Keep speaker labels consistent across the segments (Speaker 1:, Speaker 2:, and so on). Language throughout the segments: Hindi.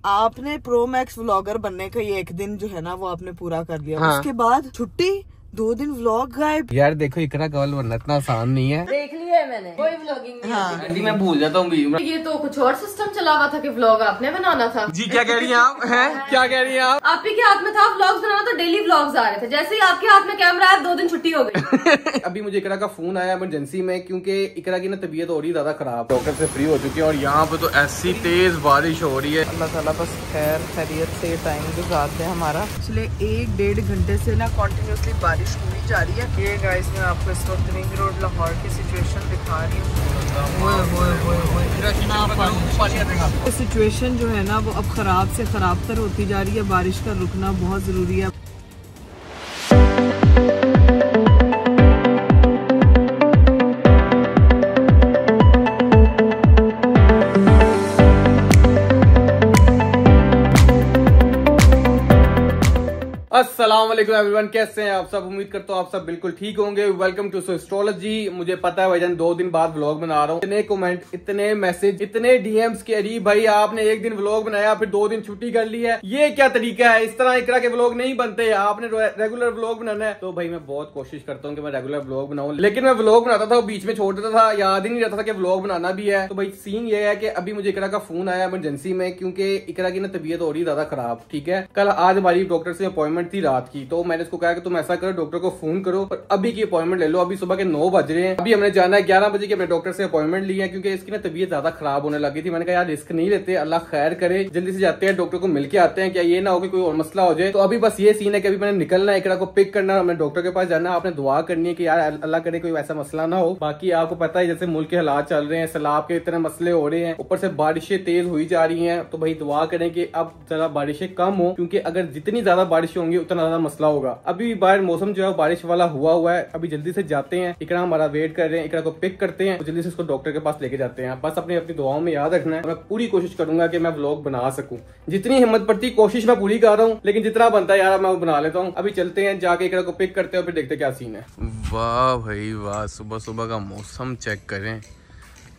Speaker 1: आपने प्रो मैक्स व्लॉगर बनने का ये एक दिन जो है ना वो आपने पूरा कर लिया।
Speaker 2: हाँ।
Speaker 1: उसके बाद छुट्टी, 2 दिन व्लॉग गायब।
Speaker 2: यार देखो इकरा कवल बनना इतना आसान नहीं है।
Speaker 3: देख लिया है मैंने, कोई व्लॉगिंग नहीं
Speaker 1: हाँ।
Speaker 2: मैं भूल जाता हूँ।
Speaker 3: ये तो कुछ और सिस्टम चला हुआ था कि व्लॉग आपने बनाना था।
Speaker 2: जी क्या कह रही हैं आप? हैं क्या कह रही हैं आप?
Speaker 3: आप ही के हाथ में था व्लॉग्स बनाना, तो डेली व्लॉग्स आ रहे थे। जैसे ही आपके हाथ में कैमरा आया 2 दिन छुट्टी हो गई।
Speaker 2: अभी मुझे इकरा का फोन आया इमरजेंसी में, क्योंकि इकरा की ना तबीयत हो रही ज्यादा खराब, डॉक्टर से फ्री हो चुकी है और यहाँ पे तो ऐसी तेज बारिश हो रही है।
Speaker 1: अल्लाह ताला बस खैर खैरियत से टाइम गुजार दे हमारा। पिछले 1-1.5 घंटे से ना कंटिन्यूसली बारिश हुई जा रही है। ये गाइस मैं आपको इस वक्त रिंग रोड लाहौर की सिचुएशन दिखा रही हूँ। सिचुएशन जो है ना वो अब खराब से खराब तर होती जा रही है। बारिश का रुकना बहुत जरूरी है।
Speaker 2: अस्सलाम वालेकुम एवरीवन, कैसे हैं आप सब? उम्मीद करता हूँ आप सब बिल्कुल ठीक होंगे। Welcome to astrology. मुझे पता है भाईजान 2 दिन बाद व्लॉग बना रहा हूँ। इतने कमेंट, इतने मैसेज, इतने डीएम्स के अरी भाई आपने एक दिन व्लॉग बनाया फिर 2 दिन छुट्टी कर ली है, ये क्या तरीका है? इस तरह इकरा के व्लॉग नहीं बनते, आपने रेगुलर व्लॉग बनाना है। तो भाई मैं बहुत कोशिश करता हूँ कि मैं रेगुलर व्लॉग बनाऊँ, लेकिन मैं व्लॉग बनाता था बीच में छोड़ देता था, याद ही नहीं रहता था कि व्लॉग बनाना भी है। तो भाई सीन ये है कि अभी मुझे इकरा का फोन आया इमरजेंसी में, क्योंकि इकरा की ना तबीयत हो रही ज्यादा खराब। ठीक है, कल आज हमारी डॉक्टर से अपॉइंटमेंट थी रात की, तो मैंने उसको कहा कि तुम ऐसा करो डॉक्टर को फोन करो और अभी की अपॉइंटमेंट ले लो। अभी सुबह के 9 बज रहे हैं, अभी हमने जाना है 11 बजे की अपने डॉक्टर से अपॉइंटमेंट ली है, क्योंकि इसकी ना तबीयत ज्यादा खराब होने लगी थी। मैंने कहा यार रिस्क नहीं लेते, अल्लाह खैर करे, जल्दी से जाते हैं डॉक्टर को मिलके आते हैं, क्या ये ना हो कि कोई और मसला हो जाए। तो अभी बस ये सीन है कि अभी मैंने निकलना है, इकरा को पिक करना, हमने डॉक्टर के पास जाना है। आपने दुआ करनी है कि यार अल्लाह करे कोई ऐसा मसला ना हो। बाकी आपको पता है जैसे मुल्क के हालात चल रहे हैं, सैलाब के इतने मसले हो रहे हैं, ऊपर से बारिशें तेज हुई जा रही है। तो भाई दुआ करें कि अब जरा बारिशें कम हो, क्योंकि अगर जितनी ज्यादा बारिश होंगी उतना ज्यादा मसला होगा। अभी बाहर मौसम जो है बारिश वाला हुआ है। अभी जल्दी से जाते हैं, इकरा हमारा वेट कर रहे हैं, इकरा को पिक करते हैं, जल्दी से उसको डॉक्टर के पास लेके जाते हैं। बस अपनी दुआओं में याद रखना है। मैं पूरी कोशिश करूंगा कि मैं व्लॉग बना सकूं, जितनी हिम्मत पड़ती कोशिश मैं पूरी कर रहा हूं, लेकिन जितना बनता है यार मैं बना लेता हूं। अभी चलते हैं, जाके इकरा को पिक करते हैं, फिर देखते क्या सीन है। वाह भाई वाह, सुबह सुबह का मौसम चेक करें,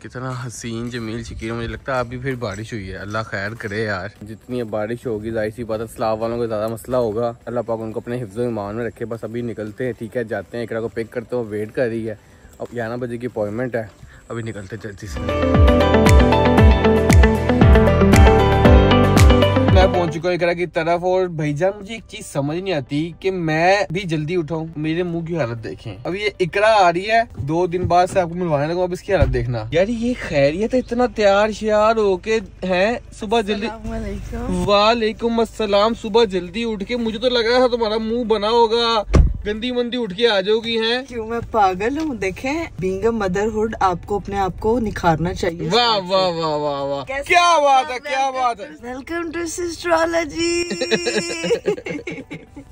Speaker 2: कितना हसीन जमील शकीर। मुझे लगता है अभी फिर बारिश हुई है, अल्लाह खैर करे यार। जितनी बारिश होगी जाहिर सी बात है सैलाब वालों को ज्यादा मसला होगा, अल्लाह पाक उनको अपने हिफ्ज़ो ईमान में रखे। बस अभी निकलते हैं, ठीक है, जाते हैं, इकरा को पिक करते हो, वेट कर रही है। अब 11 बजे की अपॉइंटमेंट है, अभी निकलते जल्दी से। मैं पहुंच चुका हूँ इकरा की तरफ, और भैया मुझे एक चीज समझ नहीं आती कि मैं भी जल्दी उठाऊं, मेरे मुंह की हालत देखें। अभी ये इकरा आ रही है 2 दिन बाद से आपको मिलवाने लगा, अब इसकी हालत देखना। यार ये खैरियत है, इतना तैयार श्यार होके हैं सुबह जल्दी। वालेकुम अस्सलाम। सुबह जल्दी उठ के मुझे तो लग रहा था तुम्हारा मुंह बना होगा, गंदी मंदी उठ के आ जाओगी हैं।
Speaker 1: क्यों मैं पागल हूँ? देखें, बीइंग अ मदरहुड आपको अपने आप को निखारना चाहिए।
Speaker 2: वाह वाह वाह वाह वाह, क्या बात है, क्या बात है।
Speaker 1: Welcome to astrology.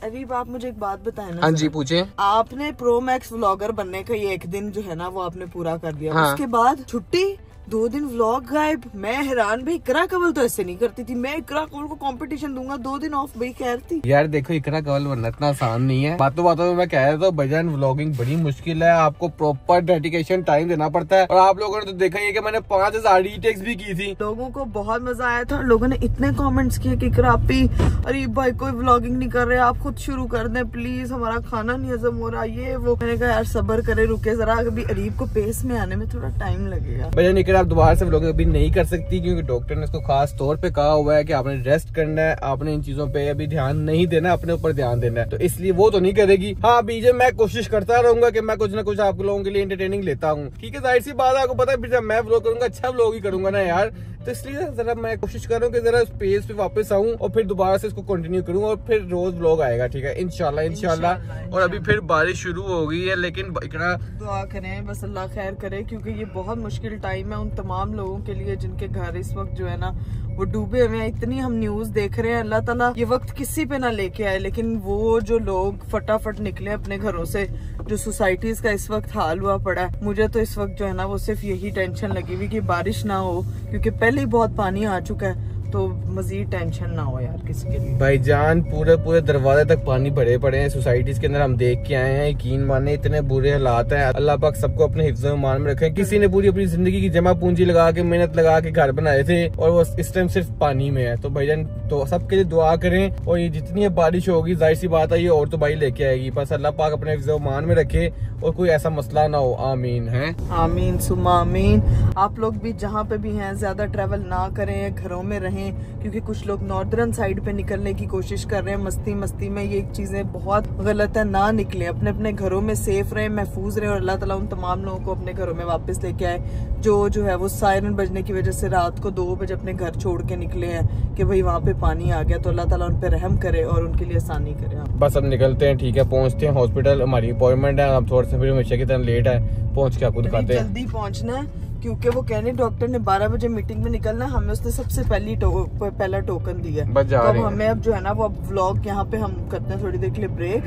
Speaker 1: अरीब आप मुझे एक बात बताएं ना।
Speaker 2: हाँ जी पूछे।
Speaker 1: आपने प्रो मैक्स व्लॉगर बनने का ये एक दिन जो है ना वो आपने पूरा कर दिया।
Speaker 2: हाँ।
Speaker 1: उसके बाद छुट्टी, 2 दिन व्लॉग गायब। मैं हैरान भाई, इकरा कवल तो ऐसे नहीं करती थी। मैं इकरा कवल को कंपटीशन दूंगा, 2 दिन ऑफ भाई कह रही थी।
Speaker 2: यार देखो इकरा कवल बनना इतना आसान नहीं है। बातों बातों में मैं कह रहा था भजन व्लॉगिंग बड़ी मुश्किल है, आपको प्रॉपर डेडिकेशन टाइम देना पड़ता है। और आप लोगों ने तो देखा ही है कि मैंने 5000 रीटेक्स भी की थी। लोगों को बहुत मजा आया था, लोगों ने इतने कॉमेंट्स किए कि इकरा आपी अरीब भाई कोई व्लॉगिंग नहीं कर रहे, आप खुद शुरू कर दें प्लीज, हमारा खाना नहीं हजम हो रहा, ये वो। मैंने कहा यार सब्र करे, रुके जरा, अभी अरीब को पेस में आने में थोड़ा टाइम लगेगा। भजन इकरा आप दोबारा से व्लॉगिंग अभी नहीं कर सकती, क्योंकि डॉक्टर ने इसको खास तौर पे कहा हुआ है कि आपने रेस्ट करना है, आपने इन चीजों पे अभी ध्यान नहीं देना, अपने ऊपर ध्यान देना है। तो इसलिए वो तो नहीं करेगी। हाँ बीजे मैं कोशिश करता रहूंगा कि मैं कुछ ना कुछ आप लोगों के लिए एंटरटेनिंग लेता हूँ, ठीक है। जाहिर सी बात है, आपको पता है जब मैं व्लॉग करूंगा अच्छा व्लॉग ही करूंगा ना यार, तो इसलिए जरा मैं कोशिश करूँ कि जरा पेज पे वापस आऊँ और फिर दोबारा से इसको कंटिन्यू करूँ, और फिर रोज व्लॉग आएगा, ठीक है, इंशाल्लाह इंशाल्लाह। और अभी फिर बारिश शुरू हो गई है, लेकिन इकरा
Speaker 1: दुआ करें बस अल्लाह खैर करे, क्योंकि ये बहुत मुश्किल टाइम है उन तमाम लोगों के लिए जिनके घर इस वक्त जो है ना वो डूबे हुए हैं। इतनी हम न्यूज देख रहे हैं, अल्लाह ताला ये वक्त किसी पे ना लेके आए, लेकिन वो जो लोग फटाफट निकले अपने घरों से, जो सोसाइटीज का इस वक्त हाल हुआ पड़ा है, मुझे तो इस वक्त जो है ना वो सिर्फ यही टेंशन लगी हुई कि बारिश ना हो, क्योंकि पहले ही बहुत पानी आ चुका है। तो मजीद टेंशन ना हो यार किसी के लिए।
Speaker 2: भाईजान पूरे दरवाजे तक पानी भरे पड़े हैं सोसाइटीज के अंदर, हम देख के आए हैं। यकीन माने इतने बुरे हालात हैं। अल्लाह पाक सबको अपने हिफ्ज़ में मान में रखे। किसी ने पूरी अपनी जिंदगी की जमा पूंजी लगा के मेहनत लगा के घर बनाए थे और वो इस टाइम सिर्फ पानी में है। तो भाईजान तो सबके लिए दुआ करें, और ये जितनी बारिश होगी जाहिर सी बात है ये और तबाही लेके आएगी। बस अल्लाह पाक अपने हिफ्ज़ में मान में रखे और कोई ऐसा मसला ना हो। आमीन है,
Speaker 1: आमीन सुमा आमीन। आप लोग भी जहाँ पे भी हैं ज्यादा ट्रेवल ना करें, घरों में रहें, क्योंकि कुछ लोग नॉर्दर्न साइड पे निकलने की कोशिश कर रहे हैं मस्ती में। ये चीजें बहुत गलत है, ना निकले, अपने अपने घरों में सेफ रहें, महफूज रहें, और अल्लाह ताला उन तमाम लोगों को अपने घरों में वापस लेके आए जो है वो सायरन बजने की वजह से रात को 2 बजे अपने घर छोड़ के निकले हैं कि भाई वहाँ पे पानी आ गया। तो अल्लाह ताला उन पे रहम करे और उनके लिए आसानी करे।
Speaker 2: बस अब निकलते हैं, ठीक है, पहुँचते हैं हॉस्पिटल। हमारी अपॉइंटमेंट है, हम थोड़ा सा फिर हमेशा की तरह लेट है, पहुँच के आपको दिखाते हैं।
Speaker 1: जल्दी पहुँचना है क्योंकि वो कहने डॉक्टर ने 12 बजे मीटिंग में निकलना, हमें उसने सबसे पहला टोकन दिया। तो अब हमें अब जो है ना वो अब व्लॉग यहाँ पे हम करते हैं थोड़ी देर के लिए ब्रेक।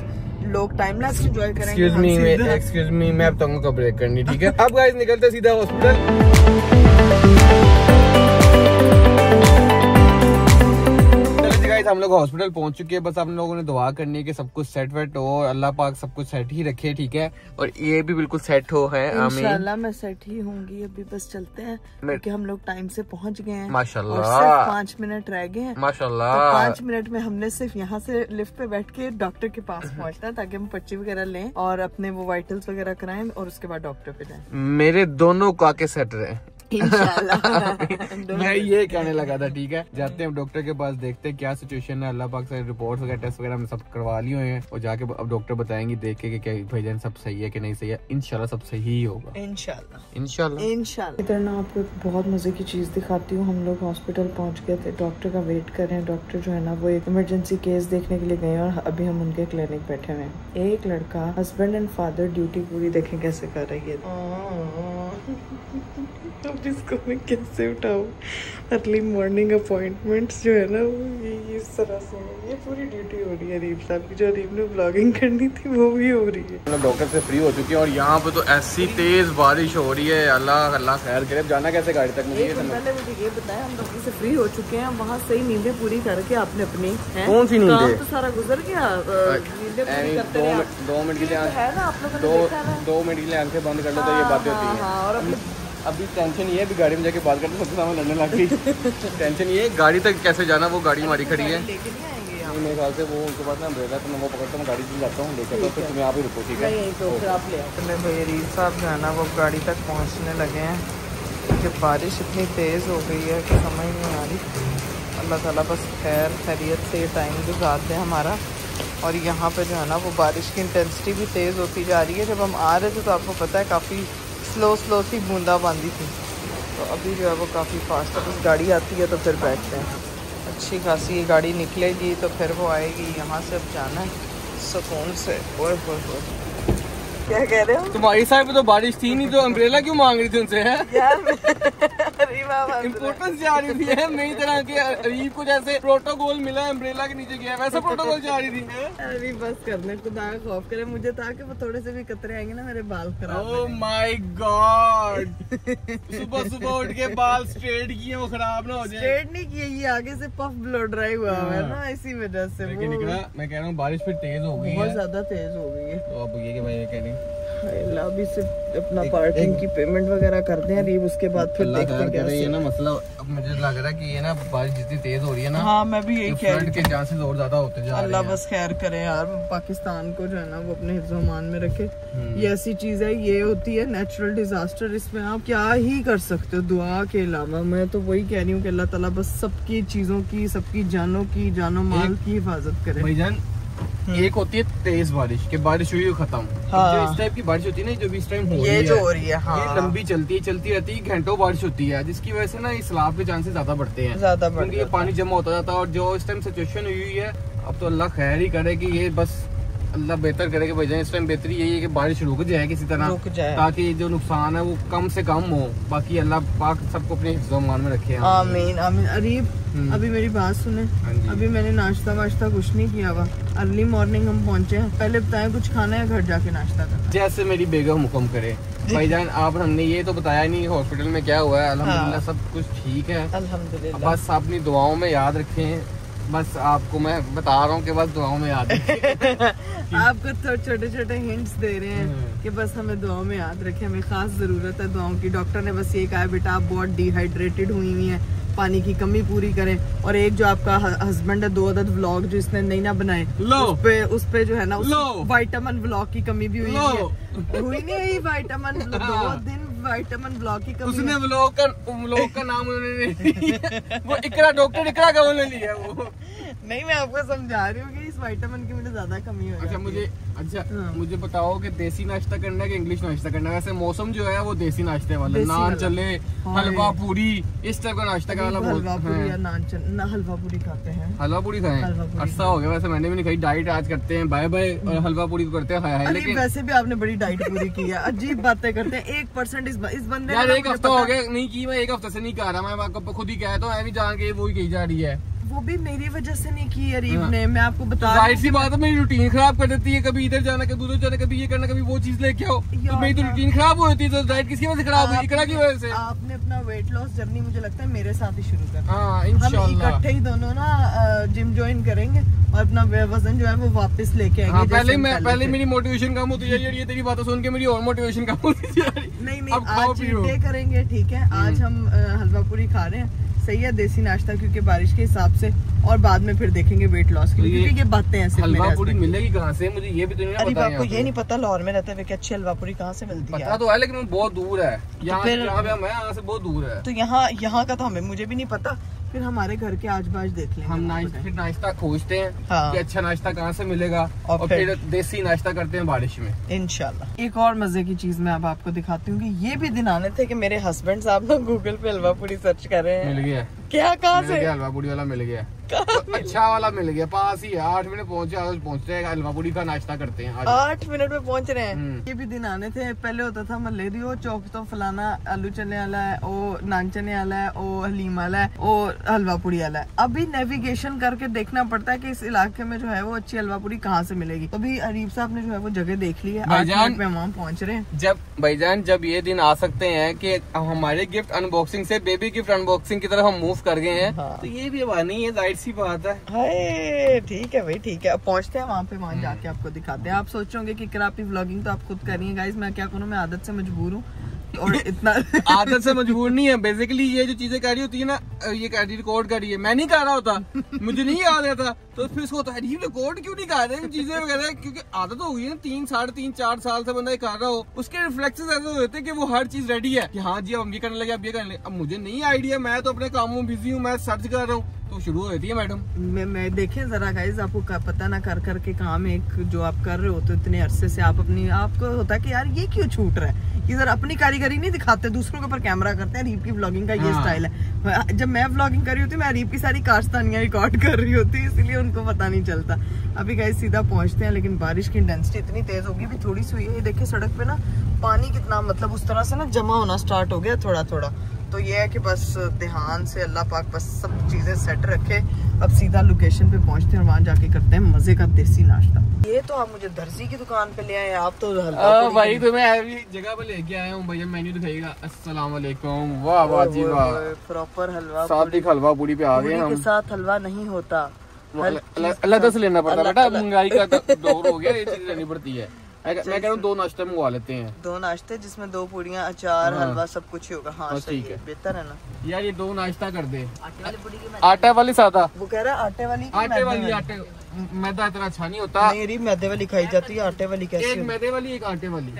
Speaker 1: लोग टाइम लैप्स एंजॉय करेंगे।
Speaker 2: एक्सक्यूज मी, मैं अब तंगों का ब्रेक करनी, ठीक है। अब गाइस निकलते सीधा हॉस्पिटल। हम लोग हॉस्पिटल पहुंच चुके हैं। बस आप लोगों ने दुआ करनी है कि सब कुछ सेट वेट हो, अल्लाह पाक सब कुछ सेट ही रखे, ठीक है, और ये भी बिल्कुल सेट हो है।
Speaker 1: इंशाल्लाह मैं सेट ही होंगी। अभी बस चलते हैं क्योंकि हम लोग टाइम से पहुंच गए हैं
Speaker 2: माशाल्लाह,
Speaker 1: और सिर्फ 5 मिनट रह गए हैं
Speaker 2: माशाल्लाह।
Speaker 1: तो 5 मिनट में हमने सिर्फ यहाँ से लिफ्ट पे बैठ के डॉक्टर के पास पहुँचना है ताकि हम पर्ची वगैरह लें और अपने वो वाइटल्स वगैरह कराएं और उसके बाद डॉक्टर पे जाएं।
Speaker 2: मेरे दोनों काके सेट रहे
Speaker 1: इंशाल्लाह।
Speaker 2: मैं ये कहने लगा था, ठीक है। जाते हैं डॉक्टर के पास, देखते हैं क्या सिचुएशन है। अल्लाह पाक से रिपोर्ट्स वगैरह टेस्ट वगैरह हम सब करवा लिए हुए हैं और जाके अब डॉक्टर बताएंगे देख के कि क्या भाईजान सब सही है कि नहीं सही है। इंशाल्लाह सब सही ही होगा, इंशाल्लाह।
Speaker 1: इधर ना आपको बहुत मजे की चीज दिखाती हूँ। हम लोग हॉस्पिटल पहुँच गए थे, डॉक्टर का वेट कर रहे हैं। डॉक्टर जो है ना वो एक इमरजेंसी केस देखने के लिए गए और अभी हम उनके क्लिनिक बैठे हुए हैं। एक लड़का हस्बैंड एंड फादर ड्यूटी पूरी देखें कैसे कर रही है। अब इसको मैं कैसे उठाऊं? अर्ली मॉर्निंग अपॉइंटमेंट्स जो है ना वो ये इस तरह से ये पूरी ड्यूटी हो रही है। अरीब साहब की जो अरीब ने ब्लॉगिंग करनी थी वो भी हो रही है।
Speaker 2: हम डॉक्टर से फ्री हो चुके हैं और यहाँ पे तो ऐसी तेज बारिश हो रही है। अल्लाह खैर करे। जाना कैसे गाड़ी तक? मुझे
Speaker 1: पहले मुझे ये बताया, हम डॉक्टर से फ्री हो चुके हैं, वहाँ सही नींदें पूरी करके आपने अपनी
Speaker 2: कौन सी नींदें?
Speaker 1: तो सारा गुजर गया।
Speaker 2: 2 मिनट के लिए
Speaker 1: है ना आप लोगों ने देखा ना?
Speaker 2: 2 मिनट के लिए आंखें बंद कर लो तो ये बातें होती है।
Speaker 1: और
Speaker 2: अभी टेंशन ये है, अभी गाड़ी में जाके बात करते सबके सामने लड़ने लग गई। टेंशन ये गाड़ी तक कैसे जाना, वो गाड़ी हमारी खड़ी है। मेरे ख्याल से वो उनके पास ना अम्ब्रेला, तो मैं वो पकड़ता हूँ, गाड़ी से जाता हूँ लेकर, तो फिर तुम्हें आप ही रुको, ठीक है?
Speaker 1: तो फिर आप ले आओ। भाई अरीब साहब जो है ना वो गाड़ी तक पहुँचने लगे हैं क्योंकि बारिश इतनी तेज़ हो गई है कि समझ नहीं आ रही। अल्लाह ताला बस खैरियत से टाइम गुजार दें हमारा। और यहाँ पे जो है ना वो बारिश की इंटेंसिटी भी तेज़ होती जा रही है। जब हम आ रहे थे तो आपको पता है काफ़ी स्लो सी बूंदाबांदी थी, तो अभी जो है वो काफ़ी फास्ट है। बस गाड़ी आती है तो फिर बैठते हैं। अच्छी खासी गाड़ी निकलेगी तो फिर वो आएगी। यहाँ से अब जाना है सुकून से। क्या कह रहे हो?
Speaker 2: तुम्हारी साइड पे तो बारिश थी नहीं तो अम्ब्रेला क्यों मांग रही थी उनसे? है
Speaker 1: यार
Speaker 2: इम्पोर्टेंस जा रही थी है। मेरी तरह के अरीब को जैसे प्रोटोकॉल मिला अम्ब्रेला के नीचे गया वैसा प्रोटोकॉल जा रही थी।
Speaker 1: अरे बस करने खुदा का खौफ करे मुझे था कि वो थोड़े से भी कतरे आएंगे ना मेरे बाल खराब।
Speaker 2: ओह माय गॉड, सुबह उठ के बाल स्ट्रेट किए वो खराब ना हो जाए।
Speaker 1: स्ट्रेट नहीं किए, ये आगे से पफ ब्लो ड्राई हुआ है ना, इसी वजह से
Speaker 2: निकला। मैं कह रहा हूँ बारिश फिर तेज हो गई है,
Speaker 1: बहुत ज्यादा तेज हो गई है।
Speaker 2: तो अब ये कि भाई ये कह रही
Speaker 1: अभी सिर्फ अपना पार्किंग की पेमेंट वगैरह कर दें अरीब, उसके बाद फिर देखते हैं।
Speaker 2: ये ना मसला अब मुझे लग रहा है कि ये ना बारिश जितनी तेज हो रही है ना,
Speaker 1: हाँ मैं भी यही कह रही
Speaker 2: हूं के चांसेस और ज्यादा होते जा रहे हैं।
Speaker 1: अल्लाह बस खैर करे यार, पाकिस्तान को जो है ना वो अपने हिफ्ज़-ओ-मान में रखे। ये ऐसी चीज है, ये होती है नेचुरल डिजास्टर, इसमें आप क्या ही कर सकते हो दुआ के अलावा। मैं तो वही कह रही हूँ कि अल्लाह ताला बस सबकी चीजों की, सबकी जानो माल की हिफाजत करे।
Speaker 2: भाईजान एक होती है तेज बारिश के बारिश हुई खत्म,
Speaker 1: हाँ।
Speaker 2: जो इस टाइप की बारिश होती है ना, जो भी इस टाइम हो रही है, हाँ। ये लंबी चलती रहती है, घंटों बारिश होती है, जिसकी वजह से ना इस सैलाब के चांसेस ज्यादा बढ़ते हैं, क्योंकि ये पानी जमा होता जाता है। और जो इस टाइम सिचुएशन हुई है, अब तो अल्लाह खैर ही करे कि ये बस अल्लाह बेहतर करे कि भाईजान इस टाइम बेहतरी यही है कि बारिश रुक जाए किसी तरह, ताकि जो नुकसान है वो कम से कम हो। बाकी अल्लाह पाक सबको अपने हिफ्ज़-ओ-मान में रखे।
Speaker 1: आमीन आमीन। अरीब अभी मेरी बात सुने, अभी मैंने नाश्ता वाश्ता कुछ नहीं किया हुआ, अर्ली मॉर्निंग हम पहुंचे हैं। पहले बताएं कुछ खाना है, घर जाके नाश्ता करना?
Speaker 2: जैसे मेरी बेगम हुक्म करे। भाईजान आप हमने ये तो बताया नहीं हॉस्पिटल में क्या हुआ है। अल्हम्दुलिल्लाह सब कुछ ठीक है अल्हम्दुलिल्लाह। बस अपनी दुआओं में याद रखें। बस आपको मैं बता रहा हूँ कि बस दुआओं में याद रखें।
Speaker 1: आपको तो छोटे छोटे हिंट्स दे रहे हैं कि बस हमें दुआओं में याद रखें, हमें खास जरूरत है दुआओं की। डॉक्टर ने बस ये कहा है बेटा आप बहुत डिहाइड्रेटेड हुई हुई हैं, पानी की कमी पूरी करें। और एक जो आपका हस्बैंड है 2 अदद व्लॉग जो इसने नहीं ना बनाए उस पे जो है ना विटामिन व्लॉग की कमी भी हुई है। हुई नहीं हुई विटामिन 2 दिन विटामिन व्लॉग की कमी।
Speaker 2: उसने व्लॉग का नाम उन्होंने वो इकरा डॉक्टर इकरा का उन्होंने लिया वो।
Speaker 1: नहीं मैं आपको समझा रही हूँ कि इस विटामिन की मुझे ज्यादा कमी हो
Speaker 2: जाती है। मुझे बताओ कि देसी नाश्ता करना है कि इंग्लिश नाश्ता करना है। वैसे मौसम जो है वो देसी नाश्ते वाला, नान चले हलवा पूरी इस टाइप का नाश्ता का वाला।
Speaker 1: हलवा पूरी या नान हलवा पूरी खाते हैं,
Speaker 2: हलवा पूरी खाएं। अच्छा हो गया वैसे मैंने भी नहीं खाई। डाइट आज करते हैं बाय बाय और हलवा पूरी करते हैं।
Speaker 1: लेकिन वैसे भी आपने बड़ी डाइट पूरी की है। अजीब बातें करते हैं। 1% इस बंदे
Speaker 2: यार 1 हफ्ता हो गया नहीं की। मैं 1 हफ्ते से नहीं खा रहा। मैं आपको खुद ही कहता हूँ जान के वो ही कही जा रही है।
Speaker 1: वो भी मेरी वजह से नहीं की अरीब ने। मैं आपको बता
Speaker 2: जाहिर सी बात है मेरी रूटीन खराब कर देती है। कभी इधर जाना कभी उधर जाना, कभी ये करना कभी वो चीज लेके आओ, तो मेरी तो रूटीन खराब हो जाती है। तो डाइट किसकी वजह से खराब हुई? इकरा की वजह से।
Speaker 1: आपने अपना वेट लॉस जर्नी मुझे लगता है मेरे साथ ही शुरू कर।
Speaker 2: हाँ इंशाल्लाह
Speaker 1: हम इकट्ठे ही दोनों ना जिम ज्वाइन करेंगे और अपना वजन जो है वो वापस लेके आएंगे।
Speaker 2: पहले मेरी मोटिवेशन कम होती है। ये तेरी बातें सुन के मेरी और मोटिवेशन कम होती है।
Speaker 1: नहीं आज चीट करेंगे ठीक है। आज हम हलवा पूरी खा रहे हैं, सही है देसी नाश्ता क्योंकि बारिश के हिसाब से, और बाद में फिर देखेंगे वेट लॉस के लिए क्योंकि ये बातें हैं।
Speaker 2: हलवा पूरी मिलेगी कहाँ से? मुझे ये भी तो नहीं पता।
Speaker 1: आपको ये नहीं पता लाहौर में रहते हुए कि अच्छी हलवा पूरी कहाँ से मिलती है?
Speaker 2: पता तो है लेकिन बहुत दूर है। यहाँ से बहुत दूर है।
Speaker 1: तो यहाँ का तो मुझे भी नहीं पता। फिर हमारे घर के आज बाज देख लेंगे।
Speaker 2: हम नाश्ता खोजते हैं कि अच्छा नाश्ता कहाँ से मिलेगा और फिर देसी नाश्ता करते हैं बारिश में इंशाल्लाह।
Speaker 1: एक और मजे की चीज मैं अब आपको दिखाती हूँ कि ये भी दिन आने थे कि मेरे हस्बैंड साहब ना गूगल पे हलवा पूरी सर्च कर रहे हैं।
Speaker 2: मिल गया
Speaker 1: क्या? कहाँ से?
Speaker 2: हलवा पूरी वाला मिल गया। अच्छा वाला मिल गया, पास ही है। 8 मिनट पहुँच रहे हैं। हलवा पूरी का नाश्ता करते हैं।
Speaker 1: 8 मिनट में पहुँच रहे हैं। ये भी दिन आने थे। पहले होता था मल्ले दी चौक तो फलाना आलू चने वाला है, ओ नान चने वाला है, ओ हलीम वाला है, ओ हलवा पूरी वाला है। अभी नेविगेशन करके देखना पड़ता है कि इस इलाके में जो है वो अच्छी हलवा पूरी कहाँ से मिलेगी। तो अभी अरीब साहब ने जो है वो जगह देख ली है। 8 मिनट में वहाँ पहुँच रहे हैं।
Speaker 2: भाईजान जब ये दिन आ सकते हैं कि हमारे गिफ्ट अनबॉक्सिंग से बेबी गिफ्ट अनबॉक्सिंग की तरफ हम मूव कर गए हैं, तो ये भी नहीं है, जाहिर सी बात है।
Speaker 1: ठीक है भाई ठीक है। अब पहुंचते हैं वहाँ पे, वहाँ जाके आपको दिखाते हैं। आप सोच रहे होंगे कि क्रापी व्लॉगिंग तो आप खुद कर रही हैं गाइस। मैं क्या करूँ, मैं आदत से मजबूर हूँ। और इतना
Speaker 2: आदत से मजबूर नहीं है। बेसिकली ये जो चीजें कर रही होती है ना, ये कर रही रिकॉर्ड कर रही है, मैं नहीं कर रहा होता, मुझे नहीं याद रहता, तो फिर उसको रिकॉर्ड क्यों नहीं कर रहे चीजें वगैरह, क्योंकि आदत हो गई है ना। 3, 3.5, 4 साल से बंदा ये कर रहा हो, उसके रिफ्लेक्सेस ऐसे होते हैं कि वो हर चीज रेडी है कि हाँ जी अब ये करने लगे, अब ये करने लगे। अब मुझे नहीं आइडिया, मैं तो अपने कामों में बिजी हूँ, मैं सर्च कर रहा हूँ, तो शुरू हो जाती है मैडम।
Speaker 1: मैं देखें जरा गाइस, आपको पता ना कर करके काम एक जो आप कर रहे हो तो इतने अरसे से आप अपनी आपको होता है कि यार ये क्यों छूट रहा है। इधर अपनी कारीगरी नहीं दिखाते, दूसरों के ऊपर कैमरा करते हैं। अरीब की व्लॉगिंग का ये स्टाइल है। जब मैं व्लॉगिंग कर रही होती मैं अरीब की सारी कारस्तानियां रिकॉर्ड कर रही होती, इसलिए उनको पता नहीं चलता। अभी गाइस सीधा पहुंचते हैं, लेकिन बारिश की इंटेंसिटी इतनी तेज होगी भी थोड़ी सी हुई है। देखिए सड़क पे ना पानी कितना मतलब उस तरह से ना जमा होना स्टार्ट हो गया थोड़ा थोड़ा। तो ये है कि बस ध्यान से अल्लाह पाक बस सब चीजें सेट रखे। अब सीधा लोकेशन पे पहुंचते हैं और वहाँ जाके करते हैं मजे का देसी नाश्ता। ये तो आप मुझे दर्जी की दुकान पे ले आए, आप तो
Speaker 2: भाई तो मैं अभी जगह पे लेके आया हूँ। भैया मेन्यू दिखाइएगा। अस्सलाम वालेकुम। वाह वाह जी वाह,
Speaker 1: प्रॉपर हलवा
Speaker 2: साथ हलवा पूरी पे आ गए हम।
Speaker 1: के साथ हलवा नहीं होता,
Speaker 2: अलग से लेना पड़ता है बेटा, महंगाई का दौर हो गया, ये चीज लेनी पड़ती है। मैं कह रहा हूँ 2 नाश्ते मंगवा लेते हैं।
Speaker 1: 2 नाश्ते जिसमें 2 पूड़ियाँ, अचार, हलवा सब कुछ ही होगा। हाँ ठीक है, बेहतर है ना
Speaker 2: यार। ये 2 नाश्ता कर दे। आटा वाली सादा,
Speaker 1: वो कह रहा है आटे वाली
Speaker 2: आटे मैदा इतना अच्छा नहीं होता।
Speaker 1: मेरी मैदे वाली खाई जाती है, आटे वाली कैसे?
Speaker 2: एक मैदे वाली एक आटे वाली।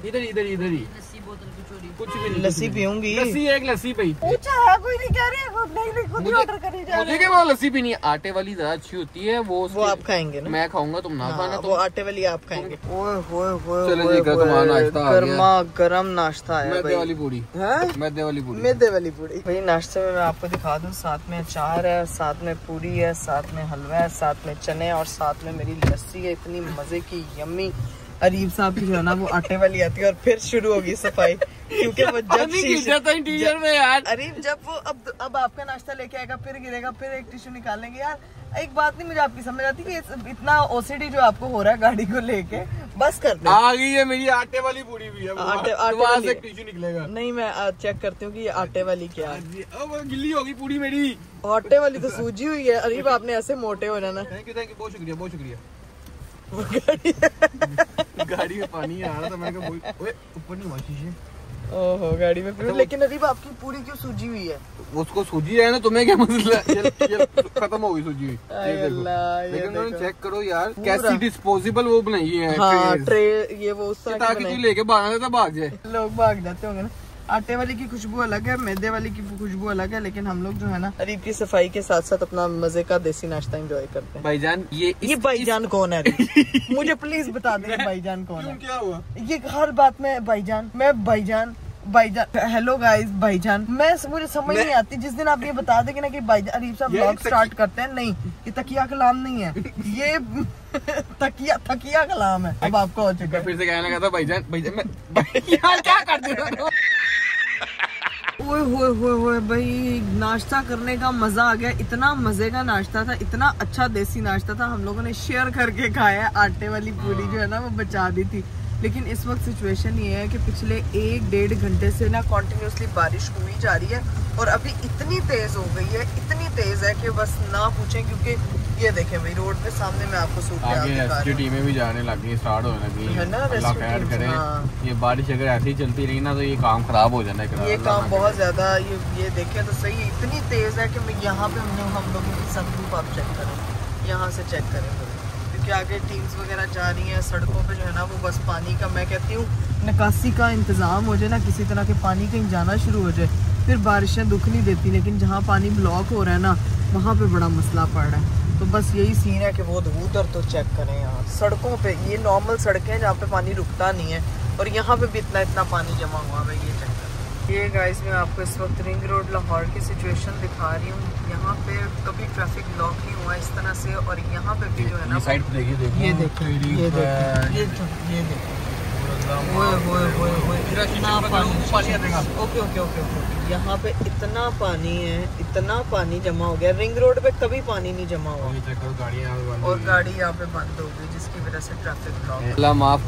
Speaker 2: इधर ही कुछ भी नहीं,
Speaker 1: लस्सी पीऊंगी।
Speaker 2: लस्सी एक लस्सी पी।
Speaker 1: पूछा है कोई नहीं कह रही है, नहीं खुद ही ऑर्डर करी जा रही है।
Speaker 2: वो लस्सी भी नहीं, आटे वाली ज्यादा अच्छी होती है। वो
Speaker 1: आप खाएंगे ना? मैं
Speaker 2: खाऊंगा, तुम ना खाना।
Speaker 1: वो आटे वाली आप खाएंगे।
Speaker 2: गर्मा
Speaker 1: गर्म नाश्ता है।
Speaker 2: मैदे वाली पूरी है, मैदे
Speaker 1: वाली पूरी भाई। नाश्ते में मैं आपको दिखा दूं, साथ में अचार है, साथ में पूरी है, साथ में हलवा है, साथ में चने और साथ में मेरी लस्सी है, इतनी मजे की यम्मी। अरीब साहब की जो है ना वो आटे वाली आती है और फिर शुरू होगी सफाई, क्योंकि वो जब
Speaker 2: में यार
Speaker 1: अरीब जब वो अब आपका नाश्ता लेके आएगा फिर गिरेगा, फिर एक टिश्यू निकालेंगे। यार एक बात नहीं मुझे आपकी समझ आती कि इतना ओसीडी जो आपको हो रहा है गाड़ी को लेके, बस कर दे।
Speaker 2: आ गई है मेरी आटे वाली पूरी भी है।
Speaker 1: आटे
Speaker 2: वाली से टिश्यू निकलेगा।
Speaker 1: नहीं, मैं चेक करती हूँ कि ये आटे वाली क्या है।
Speaker 2: अब गिल्ली होगी पूरी मेरी।
Speaker 1: आटे वाली तो सूजी हुई है। अरीब आपने ऐसे मोटे हो जाना।
Speaker 2: थैंक यू बहुत शुक्रिया बहुत शुक्रिया। गाड़ी में पानी आ रहा था, मैंने कहा ऊपर नहीं हुआ शीशे।
Speaker 1: ओहो गाड़ी में फिर। लेकिन अरीब आपकी पूरी क्यों सूजी हुई है?
Speaker 2: उसको सूजी है ना, तुम्हें क्या मसला है? खत्म हो गई सूजी हुई। लेकिन उन्होंने चेक करो यार कैसी डिस्पोजेबल वो बनाई है।
Speaker 1: हाँ, ट्रे ये वो उस तरह
Speaker 2: ताकि तू लेके भागना था भाग जाए।
Speaker 1: लोग भाग जाते होंगे ना। आटे वाली की खुशबू अलग है, मैदे वाली की खुशबू अलग है, लेकिन हम लोग जो है ना अरीब की सफाई के साथ साथ अपना मजे का देसी नाश्ता एंजॉय करते हैं।
Speaker 2: भाईजान ये
Speaker 1: भाईजान कौन है? मुझे प्लीज बता दें भाईजान कौन है?
Speaker 2: क्या हुआ?
Speaker 1: ये हर बात में भाईजान, मैं भाईजान हेलो गाइस भाईजान। मुझे समझ नहीं आती। जिस दिन आप ये बता देंगे ना कि भाईजान अरीब साहब व्लॉग स्टार्ट करते हैं, नहीं ये तकिया कलाम नहीं है, ये तकिया कलाम है। अब आपको हो चुका है।
Speaker 2: फिर से कहने लगा था भाईजान यार क्या करते हो?
Speaker 1: ओए भाई, नाश्ता करने का मजा आ गया। इतना मजे का नाश्ता था, इतना अच्छा देसी नाश्ता था। हम लोगों ने शेयर करके खाया। आटे वाली पूरी जो है ना वो बचा दी थी। लेकिन इस वक्त सिचुएशन ये है कि पिछले 1-1.5 घंटे से ना कंटिन्यूसली बारिश हुई जा रही है और अभी इतनी तेज हो गई है, इतनी तेज है कि बस ना पूछें। क्योंकि ये देखें भाई रोड पे सामने मैं आपको
Speaker 2: आगे टीमें भी जाने लगी, स्टार्ट होने लगी है ना। अल्लाह खैर करे। ये बारिश अगर ऐसे ही चलती रही ना तो ये काम खराब हो जाना है।
Speaker 1: ये काम बहुत ज्यादा ये देखें तो सही इतनी तेज है कि मैं यहाँ पे हम लोगों की सनरूफ आप चेक करें, यहाँ से चेक करें क्योंकि आगे टीम्स वगैरह जा रही हैं। सड़कों पे जो है ना वो बस पानी का, मैं कहती हूँ निकासी का इंतजाम हो जाए ना, किसी तरह के पानी कहीं जाना शुरू हो जाए, फिर बारिशें दुख नहीं देती। लेकिन जहाँ पानी ब्लॉक हो रहा है ना वहाँ पे बड़ा मसला पड़ रहा है। तो बस यही सीन है कि वो उधर तो चेक करें। यहाँ सड़कों पे ये नॉर्मल सड़कें हैं जहाँ पे पानी रुकता नहीं है और यहाँ पे भी इतना पानी जमा हुआ है। ये चेक करें। ये गाइस मैं आपको इस वक्त रिंग रोड लाहौर की सिचुएशन दिखा रही हूँ। यहाँ पे कभी ट्रैफिक ब्लॉक नहीं हुआ इस तरह से और यहाँ पे भी जो है ना
Speaker 2: साइड पे देखिए
Speaker 1: ये देखिए ओके यहाँ पे इतना पानी है, इतना पानी जमा हो गया। रिंग रोड पे कभी पानी नहीं जमा हुआ और गाड़ी यहाँ पे बंद हो गई जिसकी वजह से ट्रैफिक ब्लॉक।
Speaker 2: अल्लाह माफ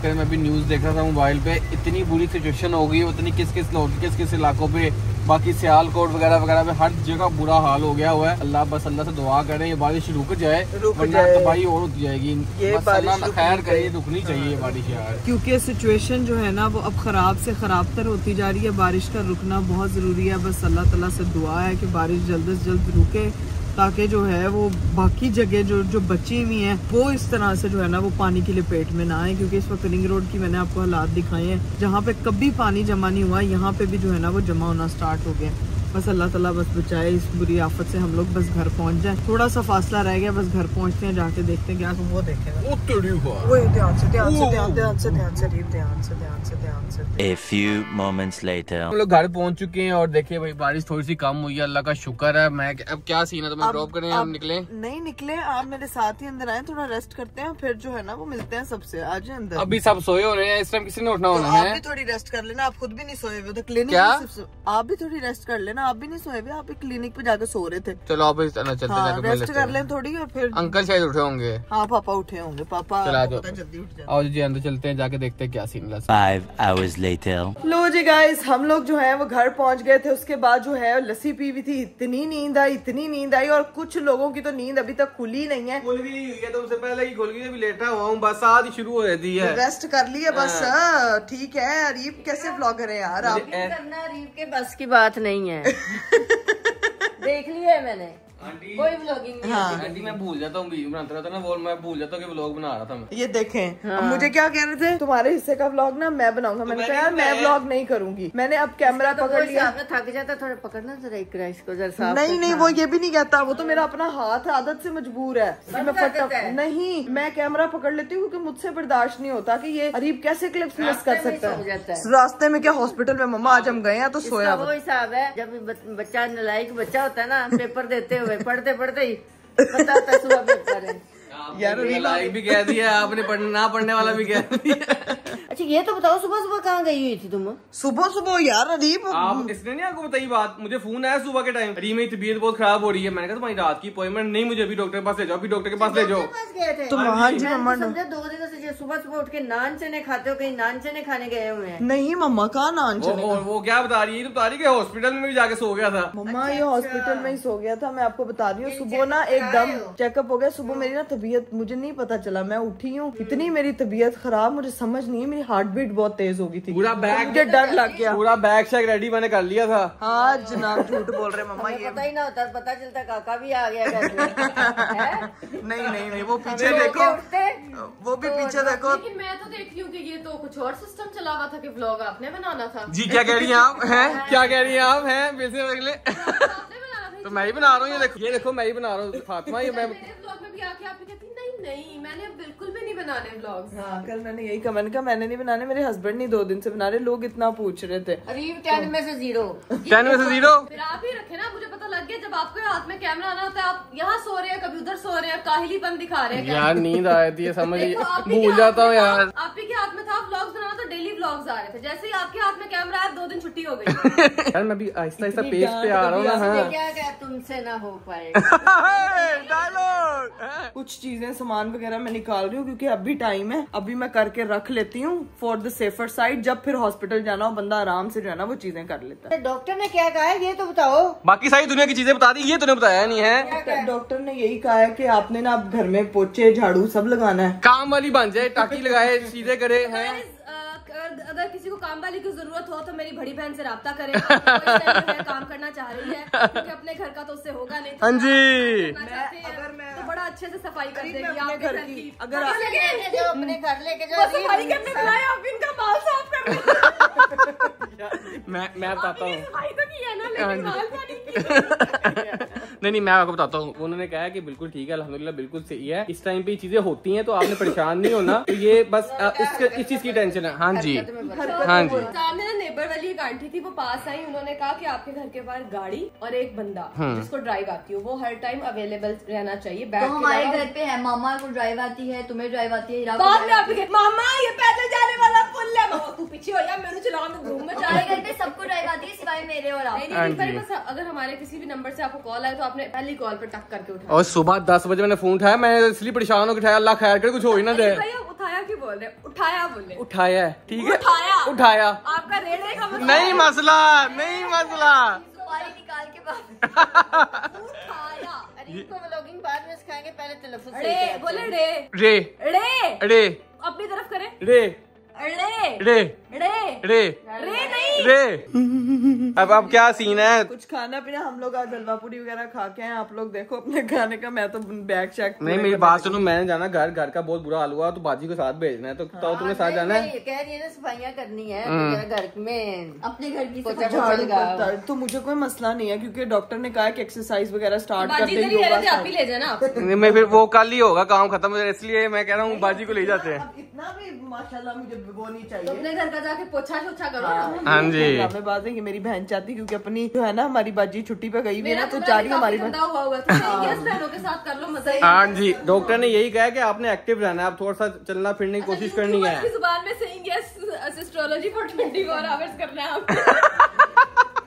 Speaker 2: करे। मैं भी न्यूज देख रहा था मोबाइल पे, इतनी बुरी सिचुएशन हो गई, उतनी किस इलाकों पे, बाकी सियालकोट वगैरह में हर जगह बुरा हाल हो गया हुआ है। अल्लाह से दुआ करें ये बारिश रुक जाए, वरना तबाही और होती जाएगी। ये बारिश खैर करे, रुकनी चाहिए ये बारिश यार, क्योंकि
Speaker 1: सिचुएशन जो है ना वो अब खराब से खराब तर होती जा रही है। बारिश का रुकना बहुत जरूरी है। बस अल्लाह ताला से दुआ है कि बारिश जल्द से जल्द रुके ताकि जो है वो बाकी जगह जो बची हुई हैं वो इस तरह से जो है ना वो पानी की लपेट में ना आए। क्योंकि इस वक्त रिंग रोड की मैंने आपको हालात दिखाए हैं जहाँ पे कभी पानी जमा नहीं हुआ, यहाँ पे भी जो है ना वो जमा होना स्टार्ट हो गया। बस अल्लाह ताला बस बचाए इस बुरी आफत से, हम लोग बस घर पहुँच जाए। थोड़ा सा फासला रह गया, बस घर पहुँचते हैं, जाके देखते हैं क्या वो
Speaker 4: A few moments later.
Speaker 2: हम लोग घर पहुंच चुके हैं और देखिए भाई बारिश थोड़ी सी कम हुई है, अल्लाह का शुक्र है। मैं अब क्या सीन है, तो मैं ड्रॉप करें, हम निकले?
Speaker 1: नहीं निकले, आप मेरे साथ ही अंदर आए, थोड़ा रेस्ट करते हैं, फिर जो है ना वो मिलते हैं सबसे। आज अंदर
Speaker 2: अभी सब सोए हो रहे हैं, इस टाइम किसी ने उठना होना है।
Speaker 1: आप भी थोड़ी रेस्ट कर लेना, आप खुद भी नहीं सोए हुए थे क्लिनिक।
Speaker 2: क्या
Speaker 1: आप भी थोड़ी रेस्ट कर लेना, आप भी नहीं सोए हुए, आप भी क्लिनिक पे जाके सो रहे थे।
Speaker 2: चलो आप चलते
Speaker 1: रेस्ट कर लें थोड़ी और फिर
Speaker 2: अंकल शायद उठे होंगे।
Speaker 1: हाँ पापा उठे होंगे, पापा जल्दी उठ जाए।
Speaker 2: आओ जी अंदर चलते हैं, जाके देखते हैं क्या सीन है।
Speaker 4: 5 hours later.
Speaker 1: लो जी गाइस, हम लोग जो है वो घर पहुंच गए थे। उसके बाद जो है लस्सी पी हुई थी, इतनी नींद आई और कुछ लोगों की तो नींद अभी तक खुली नहीं है।
Speaker 2: खुल गई है तो उससे पहले ही खुल गई, अभी लेटा हुआ हूँ, बस आज शुरू हो रहती है।
Speaker 1: रेस्ट कर लिए बस, ठीक है। अरीब कैसे ब्लॉगर है यार आप?
Speaker 3: करना अरीब के बस की बात नहीं है। देख लिया है मैंने, कोई व्लॉगिंग नहीं।
Speaker 1: हाँ।
Speaker 2: आंटी मैं भूल जाता हूँ वीडियो बनाता रहता ना, वो मैं भूल जाता हूँ कि व्लॉग बना रहा था मैं।
Speaker 1: ये देखें अब मुझे क्या कह रहे थे, तुम्हारे हिस्से का व्लॉग ना मैं बनाऊंगा। मैंने कहा यार मैं व्लॉग नहीं करूंगी। मैंने अब कैमरा पकड़ लिया।
Speaker 3: थक जाता थोड़ा पकड़ना जरा इसको जरा।
Speaker 1: नहीं वो ये भी नहीं कहता, वो तो मेरा अपना हाथ है, आदत से मजबूर है। नहीं मैं कैमरा पकड़ लेती हूँ क्योंकि मुझसे बर्दाश्त नहीं होता कि ये अरीब कैसे क्लिप्स मिस कर सकता है। रास्ते में क्या हॉस्पिटल में मम्मा आज हम गए हैं तो सोया।
Speaker 3: वो हिसाब है जब बच्चा नालायक बच्चा होता है ना, पेपर देते हुए पढ़ते ही पता होता सुबह पेपर है।
Speaker 2: यार नालायक भी कह दिया आपने, ना पढ़ने वाला भी कह दिया।
Speaker 3: अच्छा ये तो बताओ सुबह सुबह कहाँ गई हुई थी तुम?
Speaker 1: सुबह सुबह यार अरीब,
Speaker 2: आप इसने नहीं आपको बताई बात? मुझे फोन आया सुबह के टाइम, अरे मेरी तबीयत बहुत खराब हो रही है। मैंने कहा तुम्हारी रात की अपॉइंटमेंट नहीं, मुझे अभी डॉक्टर के पास ले जाओ, अभी डॉक्टर के पास ले जाओ।
Speaker 1: तो हाँ जी मम्मा,
Speaker 3: 2 दिनों से सुबह सुबह उठ के नान चने खाते हो, कहीं नान चने खाने गए हुए हैं?
Speaker 1: नहीं मम्मा कहाँ नान चने।
Speaker 2: वो क्या बता रही है? तो बता रही है हॉस्पिटल में भी जाके सो गया था।
Speaker 1: मम्मा ये हॉस्पिटल में ही सो गया था, मैं आपको बता रही हूँ। सुबह ना एकदम चेकअप हो गया, सुबह मेरी ना तबीयत मुझे नहीं पता चला, मैं उठी हूँ इतनी मेरी तबीयत खराब, मुझे समझ नहीं है, मेरी हार्ट बीट बहुत तेज हो गई थी,
Speaker 2: पूरा बैग,
Speaker 1: मुझे डर लग गया।
Speaker 2: पूरा बैग शैग रेडी मैंने कर लिया था।
Speaker 1: हाँ जनाब झूठ बोल रहे मम्मा, ये
Speaker 3: पता ही ना होता, पता चलता काका भी आ गया घर में।
Speaker 1: नहीं वो पीछे देखो, वो भी पीछे देखो।
Speaker 5: लेकिन मैं तो देख रही हूँ कि ये तो कुछ और सिस्टम चला हुआ था कि व्लॉग आपने बनाना था।
Speaker 2: जी क्या कह रही हैं आप? हैं क्या कह रही हैं आप? हैं बिल्कुल
Speaker 5: आपने बनाना था।
Speaker 2: तो मैं ही बना रहा हूँ, ये देखो मैं ही बना रहा हूँ फातिमा। ये मैं
Speaker 5: मेरे व्लॉग में भी आके आपने कहती नहीं मैंने बिल्कुल भी नहीं बनाने व्लॉग्स।
Speaker 1: हाँ कल मैंने यही कमेंट किया, मैंने नहीं बनाने, मेरे हस्बैंड नहीं 2 दिन से बना रहे, लोग इतना पूछ रहे थे।
Speaker 3: अरीब 10 में से 0।
Speaker 2: 10 में से 0।
Speaker 5: फिर आप ही रखे ना, मुझे पता लग गया जब आपके हाथ में कैमरा आना होता है, आप यहाँ सो रहे हैं कभी उधर सो रहे हैं, काहिलीपन दिखा रहे हैं।
Speaker 2: यार नींद आ रही है, समझ
Speaker 5: देखो,
Speaker 2: भूल जाता हूँ यार।
Speaker 5: आप ही के हाथ में था व्लॉग्स बनाना, तो डेली व्लॉग्स आ रहे थे। जैसे ही आपके हाथ में कैमरा आया 2 दिन छुट्टी हो गई।
Speaker 2: यार मैं भी आहिस्ता आहिस्ता पेज पे आ रहा हूँ ना। हाँ
Speaker 3: क्या तुमसे ना हो पाएगा।
Speaker 1: कुछ चीजें सामान वगैरह मैं निकाल रही हूँ क्योंकि अभी टाइम है, अभी मैं करके रख लेती हूँ फॉर द सेफर साइड, जब फिर हॉस्पिटल जाना हो बंदा आराम से जो है ना वो चीजें कर लेता है।
Speaker 3: डॉक्टर ने क्या कहा है ये तो बताओ।
Speaker 2: बाकी सारी दुनिया की चीजें बता दी, ये तूने बताया नहीं है।
Speaker 1: डॉक्टर ने यही कहा है कि आपने ना अब घर में पोछे झाड़ू सब लगाना है,
Speaker 2: काम वाली बन जाए, टाकी लगाए, चीजें करे। हैं
Speaker 5: अगर किसी को काम वाली की जरूरत हो तो मेरी बड़ी बहन से राब्ता करें। कोई काम करना चाह रही है क्योंकि अपने घर का तो उससे होगा नहीं।
Speaker 2: हाँ जी
Speaker 5: अगर मैं तो बड़ा अच्छे से सफाई कर देगी
Speaker 1: अपने
Speaker 5: आपके
Speaker 1: घर
Speaker 5: घर
Speaker 1: की।
Speaker 5: की।
Speaker 1: अगर
Speaker 3: अपने घर लेके जाओ,
Speaker 5: सफाई करने बुलाया, आप इनका माल साफ कर
Speaker 2: मैं बताता हूँ।
Speaker 5: सफाई तो की है ना, लेकिन माल साफ नहीं की।
Speaker 2: नहीं मैं आपको बताता हूँ। उन्होंने कहा कि बिल्कुल ठीक है, अल्हम्दुलिल्लाह बिल्कुल सही है। इस टाइम पे ये चीजें होती हैं तो आपने परेशान नहीं होना, तो ये बस इस चीज की टेंशन है। हाँ जी हाँ जी।
Speaker 5: सामने ना नेबर वाली एक आंटी थी, वो पास आई, उन्होंने कहा कि आपके घर के बाहर गाड़ी और एक बंदा जिसको ड्राइव आती हो वो हर टाइम अवेलेबल रहना चाहिए।
Speaker 6: तो हमारे घर पे है, मामा को ड्राइव आती है, तुम्हें ड्राइव आती है,
Speaker 5: बाद में आपके मामा ये पैदल जाने वाला पुल है, मामा तू पीछे हो या मैं चला घूम में
Speaker 6: हमारे घर पे सबको ड्राइव आती है सिवाय मेरे और आप।
Speaker 5: नहीं, बस अगर हमारे किसी भी नंबर से आपको कॉल आए तो आपने पहली कॉल पे टक करके उठाया।
Speaker 2: और सुबह 10 बजे मैंने फोन उठाया, मैं इसलिए परेशान होकर उठाया, अल्लाह खैर करे कुछ हो ही ना जाए।
Speaker 5: उठाया क्यों बोल रहे? उठाया बोले।
Speaker 2: उठाया ठीक है,
Speaker 5: उठाया।
Speaker 2: आपका
Speaker 5: आपका रेड़े का मतलब
Speaker 2: नहीं मसला, नहीं मसला।
Speaker 6: सुपारी निकाल के बाद
Speaker 5: उठाया।
Speaker 3: अरीब को व्लॉगिंग बाद में सिखाएंगे, पहले तलफ्फुज़ सही
Speaker 5: रे
Speaker 3: करें।
Speaker 5: बोले रे
Speaker 2: रे
Speaker 5: रे
Speaker 2: रे
Speaker 5: अपनी तरफ करें।
Speaker 2: रे
Speaker 5: रे
Speaker 2: रे
Speaker 5: रे
Speaker 2: रे
Speaker 5: रे नहीं
Speaker 2: रे। अब क्या सीन है?
Speaker 1: कुछ खाना पीना हम लोग आज हलवा पूरी वगैरह खा के हैं, आप लोग देखो अपने खाने का, मैं तो बैग शैक।
Speaker 2: नहीं मेरी बात सुनो, मैंने जाना घर का बहुत बुरा हाल हुआ, तो बाजी को साथ भेजना है, तो तुम्हें साथ जाना है।
Speaker 3: कह रही है ना सफाइयाँ करनी है घर में,
Speaker 6: अपने घर की
Speaker 3: पोछा
Speaker 1: झाड़ू
Speaker 3: लगा।
Speaker 1: पड़ता है, तो मुझे कोई मसला नहीं है क्योंकि डॉक्टर ने कहा है कि एक्सरसाइज वगैरह स्टार्ट कर
Speaker 5: बाजी
Speaker 1: दे,
Speaker 5: इधर ही रह रहे थे,
Speaker 1: योगा
Speaker 5: आप ही ले जाना आप।
Speaker 2: मैं फिर वो कल ही होगा काम खत्म, इसलिए मैं कह रहा हूँ बाजी को ले जाते हैं।
Speaker 1: अब इतना भी माशाल्लाह मुझे वो नहीं
Speaker 5: तो
Speaker 1: चाहिए।
Speaker 5: अपने घर का जाके पोछा शोछा करो ना।
Speaker 2: हाँ जी।
Speaker 1: हमें बात है कि मेरी बहन चाहती, क्योंकि अपनी जो है ना हमारी बाजी छुट्टी पे गई हुई है
Speaker 5: मेरा
Speaker 1: ना, तो जा रही है हमारी बहन।
Speaker 5: गंदा हुआ होगा तो गेस्ट बहनों के साथ कर लो, मजा ही।
Speaker 2: हाँ जी, डॉक्टर ने यही कहा है कि आपने एक्टिव रहना है, आप थोड़ा सा चलना फिरने की कोशिश करनी है।
Speaker 5: की जुबान में saying yes astrology for 24 hours करना है आपको।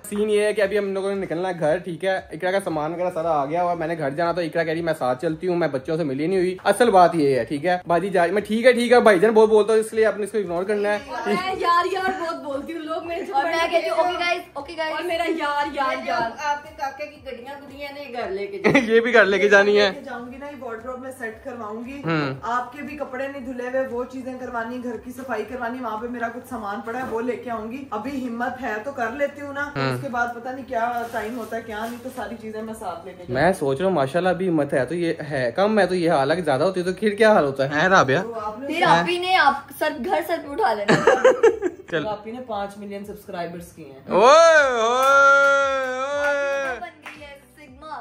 Speaker 2: सीन ये है कि अभी हम लोगों ने निकलना है घर, ठीक है। इकरा का सामान वगैरह सारा आ गया हुआ, मैंने घर जाना, तो इकरा कह रही मैं साथ चलती हूँ, मैं बच्चों से मिली नहीं हुई। असल बात ये है, ठीक है बाजी जा रही, मैं ठीक है भाईजान बहुत बोलता हूँ, इसलिए आपने इसको इग्नोर करना है।
Speaker 5: मैं यार बहुत बोलती हूँ, लोग मेरे
Speaker 6: और मैं कहती हूँ ओके गाइस
Speaker 5: और मेरा यार
Speaker 3: आपके काके की गड्डियाँ गुड़ियाँ ने घर लेके
Speaker 2: ये भी घर लेके जानी है।
Speaker 1: जाऊंगी ना, ये वार्डरोब में सेट करवाऊंगी, आपके भी कपड़े नहीं धुले हुए, वो चीजें करवानी, घर की सफाई करवानी, वहाँ पे मेरा कुछ सामान पड़ा है वो लेके आऊंगी। अभी हिम्मत है तो कर लेती हूँ ना, उसके बाद पता नहीं क्या टाइम होता है क्या नहीं, तो सारी चीजें मैं साथ लेके
Speaker 2: मैं सोच रहा हूँ माशाल्लाह अभी हिम्मत है तो ये है कम है, तो ये हालांकि ज्यादा होती है तो फिर क्या हाल होता है राबिया?
Speaker 6: फिर आप ही ने आप घर सर पे उठा लेना।
Speaker 2: चल
Speaker 1: आप ही ने 5 मिलियन सब्सक्राइबर्स किए हैं।
Speaker 2: ओए ओए ओए
Speaker 6: बन गई है सिग्मा।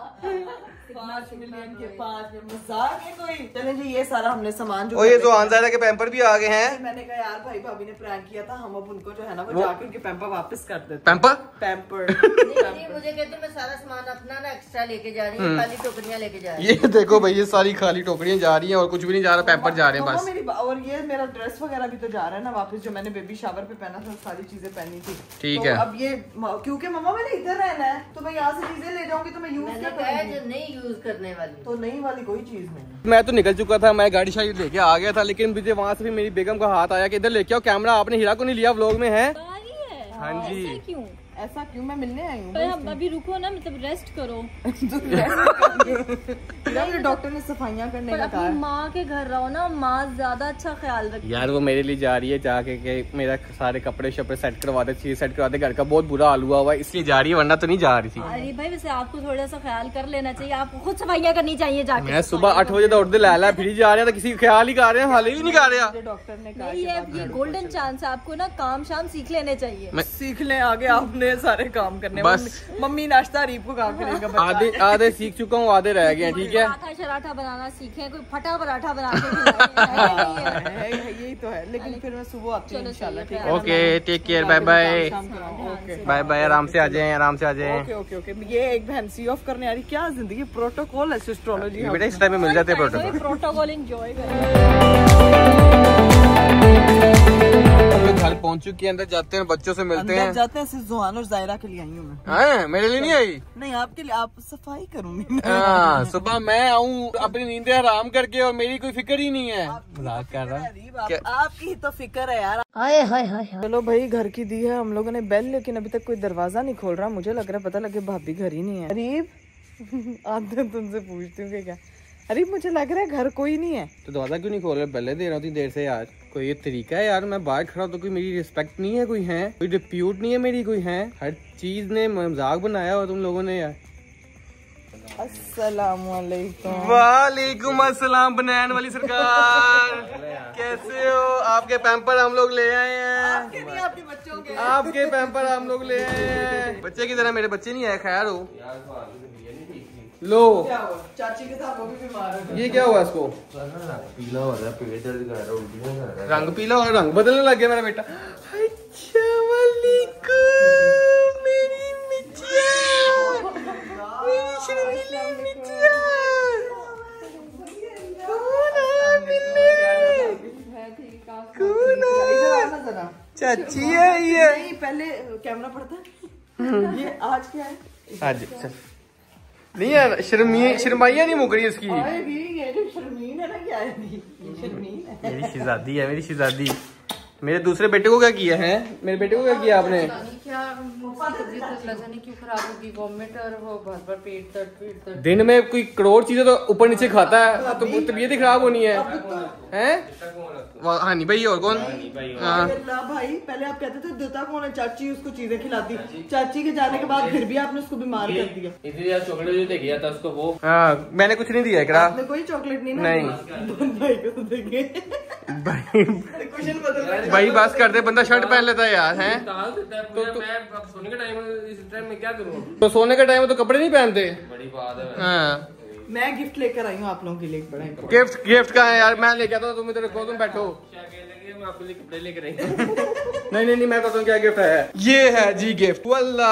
Speaker 1: 5 मिलियन के 5 मजाक है कोई। चलें जी, ये सारा हमने सामान जो
Speaker 2: ये जोहान ज़ाहिरा के पैम्पर भी आ गए हैं।
Speaker 1: मैंने कहा यार भाई भाभी ने प्रैंक किया था, हम अब उनको जो है ना वो जाके उनके पैम्पर वापस कर देते।
Speaker 2: पैम्पर
Speaker 3: मुझे कहते मैं सारा सामान अपना ना एक्स्ट्रा लेके जा रही हूँ, खाली टोकरियाँ लेके जा रही हूँ।
Speaker 2: ये देखो भाई, ये सारी खाली टोकरियाँ जा रही हैं और कुछ भी नहीं जा रहा, पैम्पर जा रहे हैं बस।
Speaker 1: और ये मेरा ड्रेस वगैरह भी तो जा रहा है ना वापस, जो मैंने बेबी शावर पे पहना था, सारी चीजें पहनी थी।
Speaker 2: ठीक
Speaker 1: तो
Speaker 2: है।
Speaker 1: अब ये क्योंकि मम्मा मैंने इधर रहना है तो मैं यहाँ से चीजें ले जाऊंगी तो मैं यूज क्या करूंगी,
Speaker 3: नहीं यूज करने वाली
Speaker 1: तो नई वाली कोई चीज नहीं।
Speaker 2: मैं तो निकल चुका था, मैं गाड़ी शायद लेके आ गया था, लेकिन मुझे वहाँ से भी मेरी बेगम का हाथ आया कि इधर लेके आओ कैमरा, आपने हीरा को नहीं लिया व्लॉग में है। हाँ जी,
Speaker 5: क्यों
Speaker 1: ऐसा क्यों? मैं मिलने आई हूँ।
Speaker 5: हम अभी रुको ना, मतलब रेस्ट करो।
Speaker 1: डॉक्टर ने सफाइयाँ करने का कहा।
Speaker 5: माँ के घर रहो ना, माँ ज्यादा अच्छा ख्याल रखती है।
Speaker 2: यार वो मेरे लिए जा रही है, जाके के मेरा सारे कपड़े शपड़े सेट करवा दे, चीज सेट करवा दे, घर का बहुत बुरा हाल हुआ हुआ है इसलिए जा रही है, वरना तो नहीं जा रही थी।
Speaker 5: अरे भाई वैसे आपको थोड़ा सा ख्याल कर लेना चाहिए, आपको खुद सफाइयाँ करनी चाहिए जाके।
Speaker 2: मैं सुबह 8 बजे दौड़ते लाला फिर जा रहे हैं, तो किसी का ख्याल ही कर रहे हैं, हाल ही नहीं कर रहे हैं।
Speaker 1: डॉक्टर ने कहा
Speaker 5: ये गोल्डन चांस है, आपको ना काम शाम सीख लेने चाहिए।
Speaker 1: सीख लें आगे, आपने सारे काम करने।
Speaker 2: बस
Speaker 1: मम्मी नाश्ता रीप को काम करेगा।
Speaker 2: आधे सीख चुका हूँ, आधे रह गए हैं। ठीक है,
Speaker 5: पराठा शराठा बनाना सीखे, कोई फटा पराठा बना के खिलाए।
Speaker 1: यही तो है, लेकिन फिर मैं सुबह आती हूँ इंशाल्लाह। ठीक है,
Speaker 2: okay, take care, bye bye
Speaker 1: okay
Speaker 2: bye bye, आराम से आ जाएं, आराम से आ जाएं।
Speaker 1: Okay okay okay. ये एक बहन सी ऑफ करने आ रही, क्या जिंदगी प्रोटोकॉल है एस्ट्रोलॉजी।
Speaker 2: बेटा इस टाइम में मिल जाते हैं प्रोटोकॉल।
Speaker 5: प्रोटोकॉल एंजॉय
Speaker 2: घर पहुंच चुके हैं, अंदर जाते हैं, बच्चों से मिलते हैं,
Speaker 1: जाते हैं। सिर्फ जोहान और जायरा के लिए आई हूँ मैं।
Speaker 2: हाँ, मेरे लिए नहीं आई।
Speaker 1: नहीं, आपके लिए, आप सफाई करूंगी।
Speaker 2: हाँ, सुबह मैं आऊँ अपनी नींदें आराम करके और मेरी कोई फिक्र ही नहीं है। मजाक कर रहा,
Speaker 1: आपकी तो फिक्र है यार।
Speaker 3: हाय हाय हाय।
Speaker 1: चलो भाई, घर की दी है हम लोगों ने बेल, लेकिन अभी तक कोई दरवाजा नहीं खोल रहा। मुझे लग रहा है पता लगे भाभी घर ही नहीं है। अरीब आते तुमसे पूछती हूँ क्या? अरे मुझे लग रहा है घर कोई नहीं है।
Speaker 2: तो दरवाजा क्यों नहीं खोल रहे? पहले दे रहा हूँ देर से यार। कोई ये तरीका है यार, मैं बाहर खड़ा हूँ तो कोई मेरी रिस्पेक्ट नहीं है, कोई है, कोई डिप्यूट नहीं है मेरी, कोई है। हर चीज ने मजाक बनाया हो तुम लोगों ने यार।
Speaker 1: अस्सलामुअलैकुम।
Speaker 2: वालेकुम अस्सलाम बनैन वाली सरकार, कैसे हो? आपके पैम्पर हम लोग ले आए हैं।
Speaker 1: आपके नहीं, आपके बच्चों के।
Speaker 2: आपके पैम्पर हम लोग ले आए हैं। बच्चे की तरह मेरे बच्चे नहीं आए, खैर हो। लो,
Speaker 1: क्या हुआ? चाची के साथ वो भी बीमार है।
Speaker 2: ये क्या हुआ इसको?
Speaker 7: पीला हो रहा है, पेट दर्द कर रहा है, उल्टियां कर रहा है।
Speaker 2: रंग पीला और रंग बदलने लग गया मेरा बेटा। अच्छा वालेकुम मेरी मिर्चियाँ, मेरी शर्मीली मिर्चियाँ, कौन आया मिलने? कौन आया? चाची है ये।
Speaker 1: नहीं, पहले कैमरा पड़ता है। ये आज क्या है?
Speaker 2: आज नहीं यार, शर्माइया नहीं मुक रही इसकी।
Speaker 1: ये जो शर्मीन है ना, क्या है? ये शर्मीन है।
Speaker 2: मेरी शहजादी है, मेरी शहजादी। मेरे दूसरे बेटे को क्या किया है? मेरे बेटे को क्या किया आपने? दिन में कोई करोड़ चीजें तो ऊपर नीचे खाता है, तो तबीयत ही खराब होनी है। हाँ नहीं भाई, और कौन?
Speaker 1: अल्लाह भाई, पहले आप कहते थे देता कौन है? चाची उसको चीजें खिलाती। चाची के जाने के बाद फिर भी आपने उसको बीमार कर दिया।
Speaker 7: इतनी चॉकलेट जो दे गया था उसको वो।
Speaker 2: हाँ, मैंने कुछ नहीं दिया करा।
Speaker 1: आपने कोई चॉकलेट नहीं?
Speaker 2: नहीं
Speaker 1: भाई को देंगे। क्वेश्चन बदल
Speaker 2: भाई बस करते, बंदा शर्ट पहन लेता है यार, हैं?
Speaker 7: मैं अब सोने का टाइम है, इस टाइम में क्या करूँ?
Speaker 2: तो सोने का टाइम है तो कपड़े नहीं पहनते।
Speaker 7: बड़ी बात है।
Speaker 2: हाँ,
Speaker 1: मैं गिफ्ट लेकर आई हूँ आप लोगों के लिए, एक बड़ा।
Speaker 2: गिफ्ट कहाँ है यार? मैं लेके आता हूँ, तुम इधर रखो, तुम बैठो।
Speaker 7: मैं आपके लिए कपड़े लेकर आई।
Speaker 2: नहीं, मैं बताता हूँ क्या गिफ्ट है। ये है जी गिफ्ट। वल्लाह,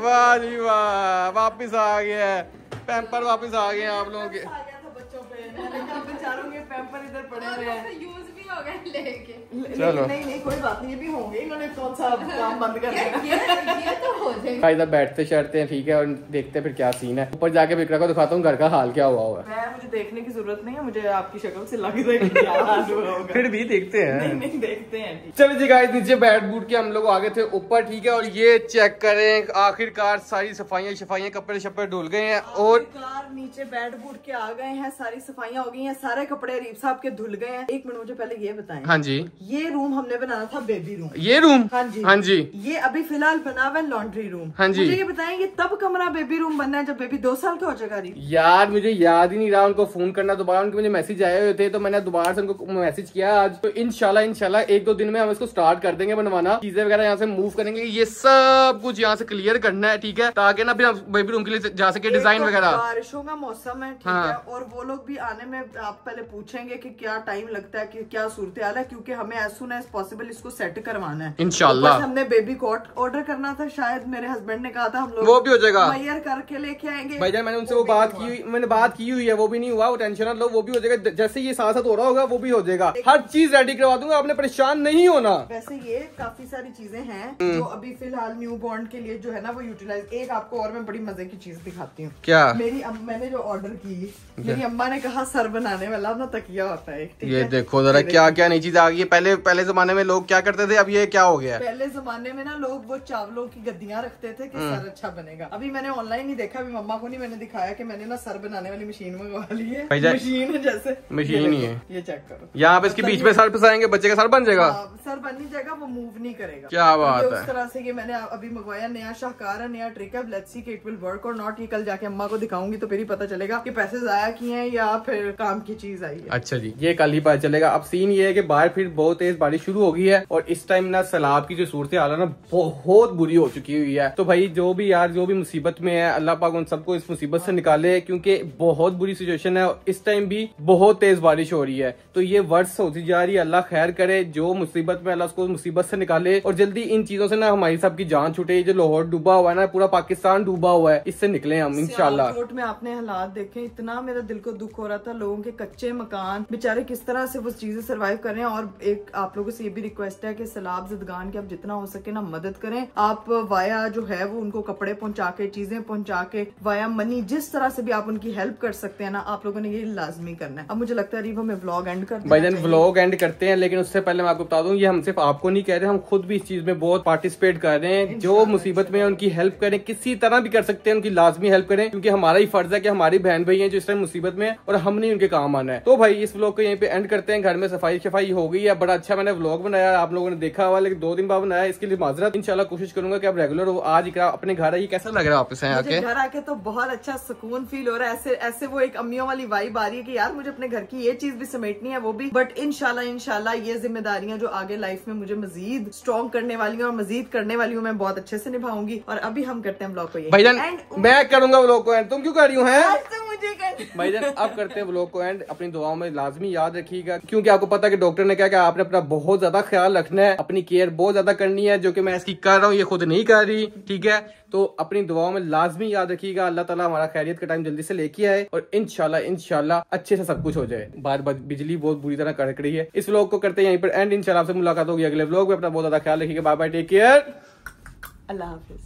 Speaker 2: वाह जी वाह, वापिस आ गया है पैम्पर, वापिस आ गए आप लोगों के।
Speaker 1: बच्चों पे मैंने कहा बेचारों के पैम्पर इधर पड़े हुए हैं।
Speaker 5: यूज भी हो गए लेके।
Speaker 2: चलो।
Speaker 1: नहीं कोई बात नहीं, ये भी होंगे। इन्होंने कौन सा काम बंद कर दिया?
Speaker 5: ये तो हो जाएगा।
Speaker 2: इधर बैठते शर्ते हैं, ठीक है, और देखते हैं फिर क्या सीन है। ऊपर जाके विक्रा को दिखाता हूँ घर का हाल क्या हुआ हुआ है।
Speaker 1: मुझे देखने की जरूरत नहीं है, मुझे आपकी शक्ल से लग रहा है क्या हाल हुआ होगा।
Speaker 2: फिर भी देखते हैं।
Speaker 1: नहीं देखते हैं।
Speaker 2: चलो जी गाइस, नीचे बैठ बूट के हम लोग आगे थे ऊपर, ठीक है, और ये चेक करें, आखिरकार सारी सफाइयाँ कपड़े शपड़े धुल गए हैं। और
Speaker 1: यार नीचे बैठ बूट के आ गए हैं, सारी सफाइयां हो गई हैं, सारे कपड़े अरीब साहब के धुल गए हैं। एक मिनट मुझे पहले ये बताएं।
Speaker 2: हाँ जी,
Speaker 1: ये रूम हमने बनाना था बेबी रूम।
Speaker 2: ये रूम?
Speaker 1: हाँ जी,
Speaker 2: हाँ जी।
Speaker 1: ये अभी फिलहाल बना हुआ है लॉन्ड्री रूम।
Speaker 2: हाँ जी।
Speaker 1: मुझे ये बताएं, ये तब कमरा बेबी रूम बनना है जब बेबी 2 साल का हो जाएगा।
Speaker 2: यार मुझे याद ही नहीं रहा उनको फोन करना दोबारा, उनके मुझे मैसेज आए हुए थे तो मैंने दोबारा से उनको मैसेज किया आज। तो इंशाल्लाह 1-2 दिन में हम इसको स्टार्ट कर देंगे बनवाना, चीजें वगैरह यहाँ से मूव करेंगे, ये सब कुछ यहाँ से क्लियर करना है, ठीक है, ताकि ना फिर हम बेबी रूम के लिए जा सके डिजाइन वगैरह।
Speaker 1: बारिशों का मौसम है, ठीक है, और वो लोग भी आने में आप पहले पूछेंगे कि क्या टाइम लगता है, कि क्या सूरत हाल है, क्योंकि हमें एज सुन एज पॉसिबल इसको सेट करवाना है
Speaker 2: इंशाल्लाह।
Speaker 1: हमने बेबी कोट ऑर्डर करना था, शायद मेरे हस्बैंड ने कहा था हम लोग
Speaker 2: वो भी हो जाएगा,
Speaker 1: मैयर करके लेके आएंगे।
Speaker 2: भाईजान मैंने उनसे वो बात की हुई है, वो भी नहीं हुआ, वो टेंशन ना लो, वो भी हो जाएगा, जैसे ये साथ साथ हो रहा होगा वो भी हो जाएगा, हर चीज रेडी करवा दूंगा, आपने परेशान नहीं होना।
Speaker 1: वैसे ये काफी सारी चीजें हैं जो अभी फिलहाल न्यू बॉर्न के लिए जो है ना वो यूटिलाइज। एक आपको और मैं बड़ी मजे की चीज दिखाती हूँ।
Speaker 2: क्या?
Speaker 1: मैंने जो ऑर्डर की, मेरी अम्मा ने कहा सर बनाने वाला ना तकिया होता है,
Speaker 2: ये देखो जरा क्या क्या नई चीज आ गई है। पहले जमाने में लोग क्या करते थे, अब ये क्या हो गया?
Speaker 1: पहले जमाने में ना लोग वो चावलों की गद्दियां रखते थे कि सर अच्छा बनेगा। अभी मैंने ऑनलाइन ही देखा, अभी मम्मा को नहीं मैंने दिखाया कि मैंने ना सर बनाने वाली मशीन मंगवा ली है। मशीन है जैसे
Speaker 2: मशीन ही है,
Speaker 1: ये चेक करो,
Speaker 2: यहाँ पे इसके बीच में सर फंसाएंगे, बच्चे का सर बन जाएगा।
Speaker 1: सर बन नहीं जाएगा, वो मूव नहीं करेगा।
Speaker 2: क्या बात है।
Speaker 1: उस तरह से ये मैंने अभी मंगवाया, नया शाहकार है, नया ट्रिक है, लेट्स सी कि इट विल वर्क और नॉट। ये कल जाके अम्मा को दिखाऊंगी तो फिर ही पता चलेगा कि पैसे जाया किए हैं या फिर काम की चीज आई है।
Speaker 2: अच्छा जी, ये कल ही पता चलेगा। अब सीन ये है कि बाहर फिर बहुत तेज बारिश शुरू हो गई है और इस टाइम ना सैलाब की जो सूरत हाल है ना बहुत बुरी हो चुकी हुई है। तो भाई जो भी मुसीबत में है, अल्लाह पाक उन सबको इस मुसीबत से निकाले, क्योंकि बहुत बुरी सिचुएशन है। इस टाइम भी बहुत तेज बारिश हो रही है, तो ये वर्ष होती जा रही है। अल्लाह खैर करे, जो मुसीबत में अल्लाह उसको मुसीबत से निकाले और जल्दी इन चीजों से ना हमारी सबकी जान छूटे। जो लाहौर डूबा हुआ है ना, पूरा पाकिस्तान डूबा हुआ है, इससे निकले हम इंशाल्लाह।
Speaker 1: सियालकोट में आपने हालात देखे, इतना मेरा दिल को दुख हो रहा था, लोगों के कच्चे मकान बेचारे किस तरह से वो चीजें सर्वाइव कर रहे हैं। और एक आप लोगों से ये भी रिक्वेस्ट है कि सैलाब ज़दगान की आप जितना हो सके ना मदद करें। आप वाया जो है वो उनको कपड़े पहुंचा के, चीजें पहुंचा के, वाया मनी, जिस तरह से भी आप उनकी हेल्प कर सकते हैं ना, आप लोगों ने ये लाजमी करना है। अब मुझे लगता है अरीब हमें व्लॉग एंड कर
Speaker 2: भाईजान व्लॉग एंड करते हैं, लेकिन उससे पहले मैं आपको बता दूं, ये हम सिर्फ आपको नहीं कह रहे, हम खुद भी इस चीज में बहुत पार्टिसिपेट कर रहे हैं। जो मुसीबत में उनकी हेल्प करें, किसी तरह भी कर सकते हैं, उनकी लाजमी हेल्प करें, क्योंकि हमारा ही फर्ज है कि हमारी बहन भाई हैं जो इस टाइम मुसीबत में है और हमने उनके काम आना है। तो भाई इस व्लॉग को यहीं पे एंड करते हैं। घर में सफाई हो गई है, बड़ा अच्छा मैंने व्लॉग बनाया, आप लोगों ने देखा हुआ, लेकिन 2 दिन बाद बनाया, इसके लिए माजरत। इंशाल्लाह कोशिश करूंगा कि आप रेगुलर हो। आज अपने घर आइए, कैसा लग रहा है वापस आके?
Speaker 1: घर आके तो बहुत अच्छा सुकून फील हो रहा है। ऐसे वो एक अम्मियों वाली वाइब आ रही है कि यार मुझे अपने घर की ये चीज भी समेटनी है, वो भी। बट इंशाल्लाह ये जिम्मेदारियां जो आगे लाइफ में मुझे मजीद स्ट्रॉन्ग करने वाली हैं और मजीद करने वाली हूँ, मैं बहुत अच्छे से निभाऊंगी। और अभी हम करते हैं व्लॉग को ये
Speaker 2: भाईजान, मैं करूंगा व्लॉग को एंड, तुम क्यों कर रही हो? भाईजान अब करते हैं व्लॉग को एंड। अपनी दुआओं में लाजमी याद रखिएगा, क्योंकि आपको पता है कि डॉक्टर ने क्या कहा, आपने अपना बहुत ज्यादा ख्याल रखना है, अपनी केयर बहुत ज्यादा करनी है, जो कि मैं इसकी कर रहा हूँ, ये खुद नहीं कर रही, ठीक है। तो अपनी दुआओं में लाजमी याद रखिएगा। अल्लाह ताला हमारा खैरियत का टाइम जल्दी से लेके आए और इंशाल्लाह अच्छे से सब कुछ हो जाए। बार बिजली बहुत बुरी तरह कड़क रही है। इस व्लॉग को करते हैं यहीं पर एंड। इंशाल्लाह आपसे मुलाकात होगी अगले व्लॉग में। अपना बहुत ज्यादा ख्याल रखिएगा। बाय बाय, टेक केयर,
Speaker 1: अल्लाह हाफिज।